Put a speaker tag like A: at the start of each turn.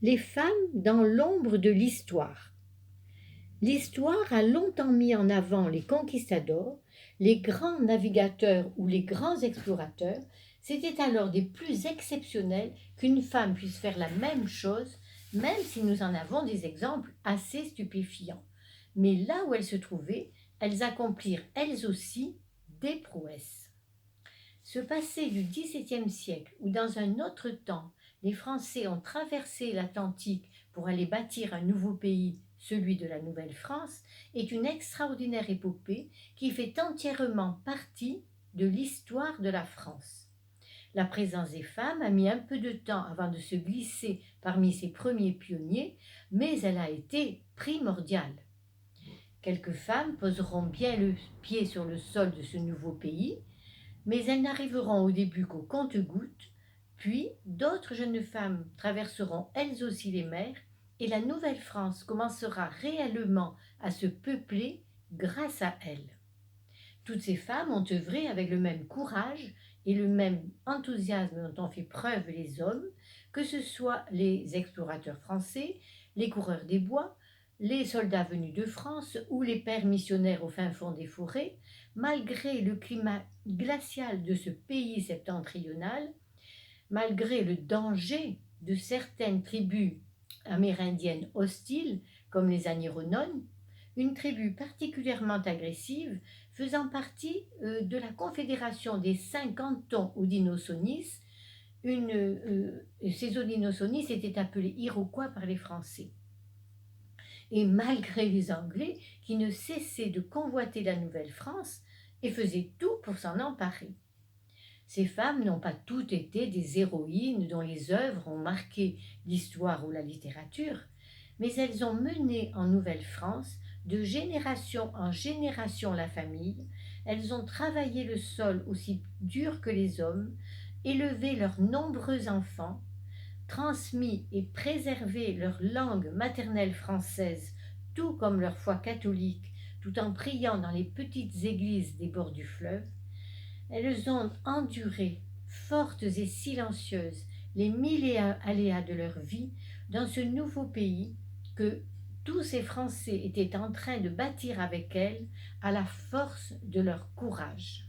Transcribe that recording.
A: Les femmes dans l'ombre de l'histoire. L'histoire a longtemps mis en avant les conquistadors, les grands navigateurs ou les grands explorateurs. C'était alors des plus exceptionnels qu'une femme puisse faire la même chose, même si nous en avons des exemples assez stupéfiants. Mais là où elles se trouvaient, elles accomplirent elles aussi des prouesses. Ce passé du XVIIe siècle, où dans un autre temps, les Français ont traversé l'Atlantique pour aller bâtir un nouveau pays, celui de la Nouvelle-France, est une extraordinaire épopée qui fait entièrement partie de l'histoire de la France. La présence des femmes a mis un peu de temps avant de se glisser parmi ces premiers pionniers, mais elle a été primordiale. Quelques femmes poseront bien le pied sur le sol de ce nouveau pays, mais elles n'arriveront au début qu'au compte-gouttes, puis d'autres jeunes femmes traverseront elles aussi les mers, et la Nouvelle-France commencera réellement à se peupler grâce à elles. Toutes ces femmes ont œuvré avec le même courage et le même enthousiasme dont ont fait preuve les hommes, que ce soit les explorateurs français, les coureurs des bois, les soldats venus de France ou les pères missionnaires au fin fond des forêts. Malgré le climat glacial de ce pays septentrional, malgré le danger de certaines tribus amérindiennes hostiles, comme les Anieronones, une tribu particulièrement agressive faisant partie de la confédération des 5 cantons Haudenosaunee. Ces Haudenosaunee étaient appelés Iroquois par les Français. Et malgré les Anglais qui ne cessaient de convoiter la Nouvelle-France et faisaient tout pour s'en emparer. Ces femmes n'ont pas toutes été des héroïnes dont les œuvres ont marqué l'histoire ou la littérature, mais elles ont mené en Nouvelle-France de génération en génération la famille, elles ont travaillé le sol aussi dur que les hommes, élevé leurs nombreux enfants, transmis et préservé leur langue maternelle française, tout comme leur foi catholique, tout en priant dans les petites églises des bords du fleuve. Elles ont enduré, fortes et silencieuses, les mille et un aléas de leur vie dans ce nouveau pays que tous ces Français étaient en train de bâtir avec elles à la force de leur courage.